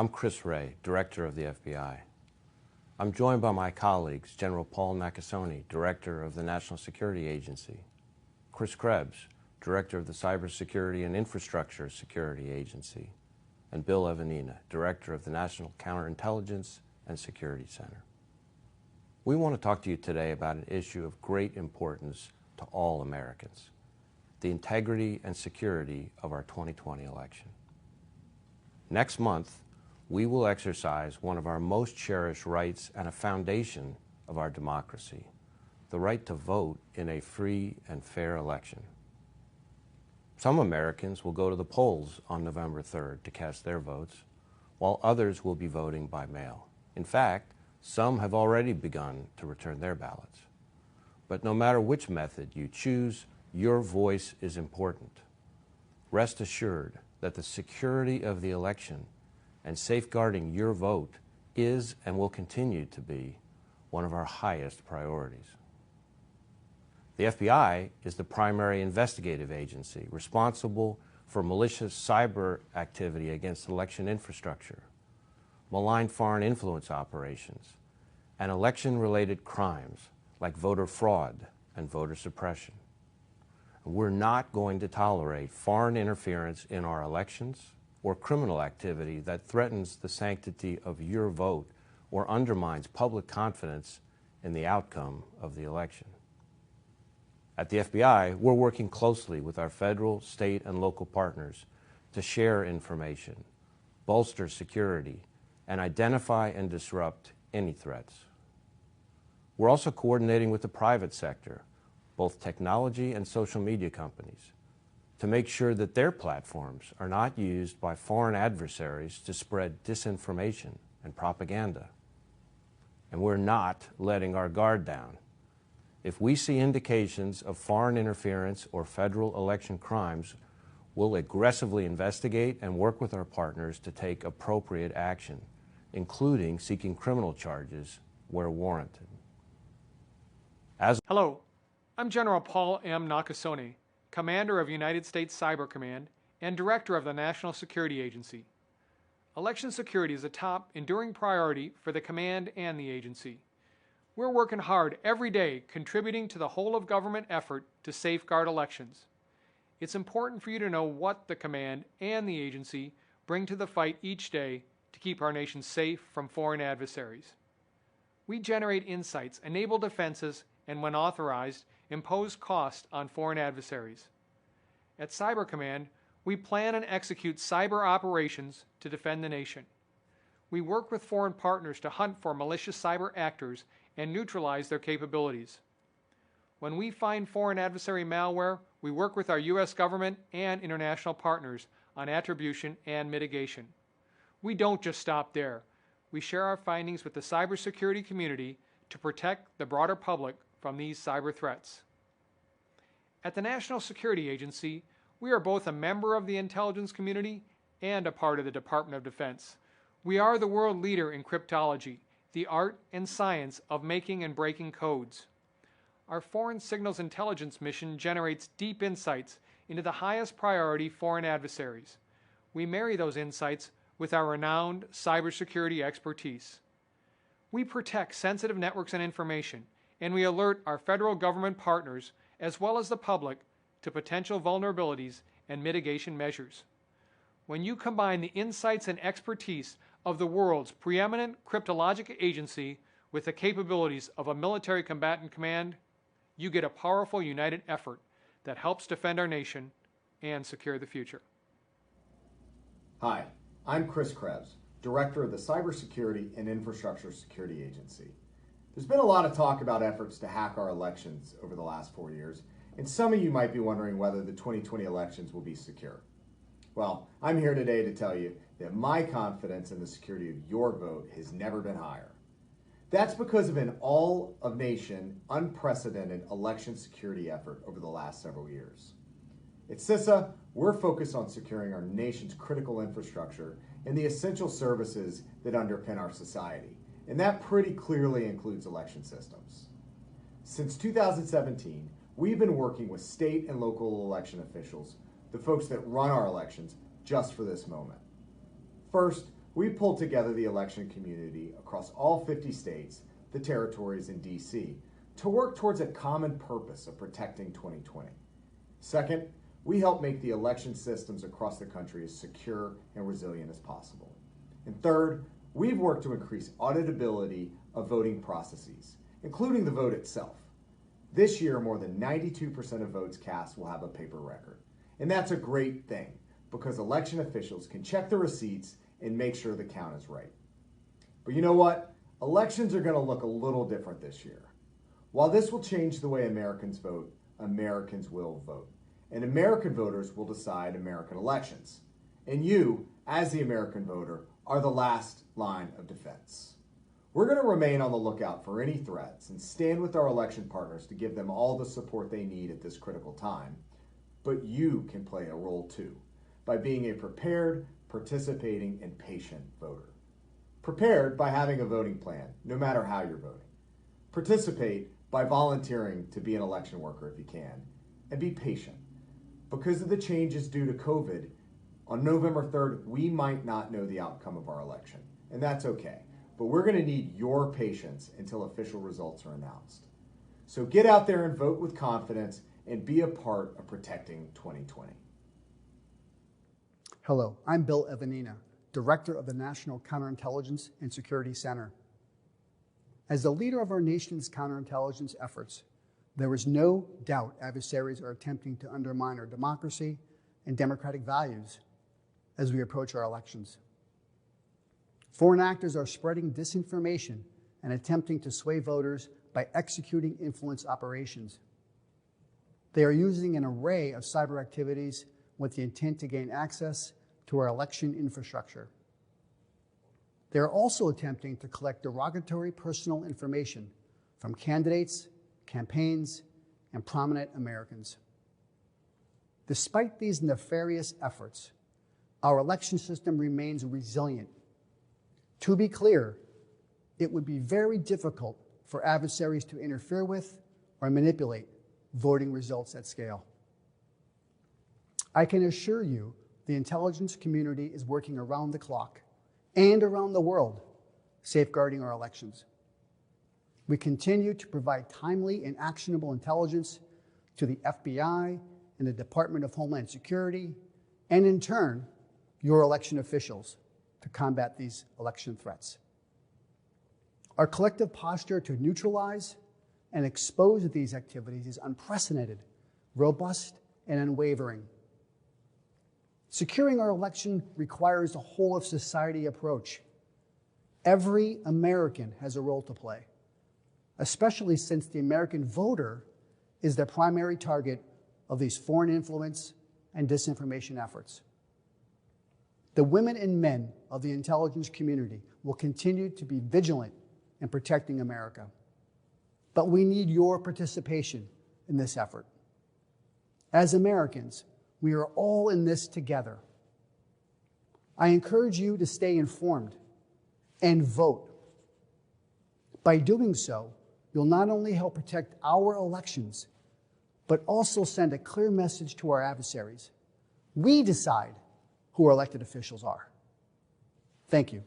I'm Chris Wray, Director of the FBI. I'm joined by my colleagues, General Paul Nakasone, Director of the National Security Agency, Chris Krebs, Director of the Cybersecurity and Infrastructure Security Agency, and Bill Evanina, Director of the National Counterintelligence and Security Center. We want to talk to you today about an issue of great importance to all Americans, the integrity and security of our 2020 election. Next month, we will exercise one of our most cherished rights and a foundation of our democracy, the right to vote in a free and fair election. Some Americans will go to the polls on November 3rd to cast their votes, while others will be voting by mail. In fact, some have already begun to return their ballots. But no matter which method you choose, your voice is important. Rest assured that the security of the election and safeguarding your vote is and will continue to be one of our highest priorities. The FBI is the primary investigative agency responsible for malicious cyber activity against election infrastructure, malign foreign influence operations, and election-related crimes like voter fraud and voter suppression. We're not going to tolerate foreign interference in our elections or criminal activity that threatens the sanctity of your vote or undermines public confidence in the outcome of the election. At the FBI, we're working closely with our federal, state, and local partners to share information, bolster security, and identify and disrupt any threats. We're also coordinating with the private sector, both technology and social media companies, to make sure that their platforms are not used by foreign adversaries to spread disinformation and propaganda. And we're not letting our guard down. If we see indications of foreign interference or federal election crimes, we'll aggressively investigate and work with our partners to take appropriate action, including seeking criminal charges where warranted. Hello, I'm General Paul M. Nakasone, Commander of United States Cyber Command and Director of the National Security Agency. Election security is a top, enduring priority for the command and the agency. We're working hard every day contributing to the whole-of-government effort to safeguard elections. It's important for you to know what the command and the agency bring to the fight each day to keep our nation safe from foreign adversaries. We generate insights, enable defenses, and when authorized, impose cost on foreign adversaries. At Cyber Command, we plan and execute cyber operations to defend the nation. We work with foreign partners to hunt for malicious cyber actors and neutralize their capabilities. When we find foreign adversary malware, we work with our U.S. government and international partners on attribution and mitigation. We don't just stop there. We share our findings with the cybersecurity community to protect the broader public from these cyber threats. At the National Security Agency, we are both a member of the intelligence community and a part of the Department of Defense. We are the world leader in cryptology, the art and science of making and breaking codes. Our Foreign Signals Intelligence mission generates deep insights into the highest priority foreign adversaries. We marry those insights with our renowned cybersecurity expertise. We protect sensitive networks and information, and we alert our federal government partners as well as the public to potential vulnerabilities and mitigation measures. When you combine the insights and expertise of the world's preeminent cryptologic agency with the capabilities of a military combatant command, you get a powerful united effort that helps defend our nation and secure the future. Hi, I'm Chris Krebs, Director of the Cybersecurity and Infrastructure Security Agency. There's been a lot of talk about efforts to hack our elections over the last 4 years, and some of you might be wondering whether the 2020 elections will be secure. Well, I'm here today to tell you that my confidence in the security of your vote has never been higher. That's because of an all-of-nation, unprecedented election security effort over the last several years. At CISA, we're focused on securing our nation's critical infrastructure and the essential services that underpin our society, and that pretty clearly includes election systems. Since 2017, we've been working with state and local election officials, the folks that run our elections, just for this moment. First, we pulled together the election community across all 50 states, the territories, and DC to work towards a common purpose of protecting 2020. Second, we help make the election systems across the country as secure and resilient as possible. And third, we've worked to increase auditability of voting processes, including the vote itself. This year, more than 92% of votes cast will have a paper record. And that's a great thing because election officials can check the receipts and make sure the count is right. But you know what? Elections are going to look a little different this year. While this will change the way Americans vote, Americans will vote. And American voters will decide American elections. And you, as the American voter, are the last line of defense. We're going to remain on the lookout for any threats and stand with our election partners to give them all the support they need at this critical time. But you can play a role too, by being a prepared, participating, and patient voter. Prepared by having a voting plan, no matter how you're voting. Participate by volunteering to be an election worker if you can. And be patient. Because of the changes due to COVID, on November 3rd, we might not know the outcome of our election. And that's okay. But we're going to need your patience until official results are announced. So get out there and vote with confidence and be a part of protecting 2020. Hello, I'm Bill Evanina, Director of the National Counterintelligence and Security Center. As the leader of our nation's counterintelligence efforts, there is no doubt adversaries are attempting to undermine our democracy and democratic values as we approach our elections. Foreign actors are spreading disinformation and attempting to sway voters by executing influence operations. They are using an array of cyber activities with the intent to gain access to our election infrastructure. They are also attempting to collect derogatory personal information from candidates, campaigns, and prominent Americans. Despite these nefarious efforts, our election system remains resilient. To be clear, it would be very difficult for adversaries to interfere with or manipulate voting results at scale. I can assure you the intelligence community is working around the clock and around the world, safeguarding our elections. We continue to provide timely and actionable intelligence to the FBI and the Department of Homeland Security, and in turn, your election officials to combat these election threats. Our collective posture to neutralize and expose these activities is unprecedented, robust, and unwavering. Securing our election requires a whole-of-society approach. Every American has a role to play, especially since the American voter is the primary target of these foreign influence and disinformation efforts. The women and men of the intelligence community will continue to be vigilant in protecting America. But we need your participation in this effort. As Americans, we are all in this together. I encourage you to stay informed and vote. By doing so, you'll not only help protect our elections, but also send a clear message to our adversaries. We decide who our elected officials are. Thank you.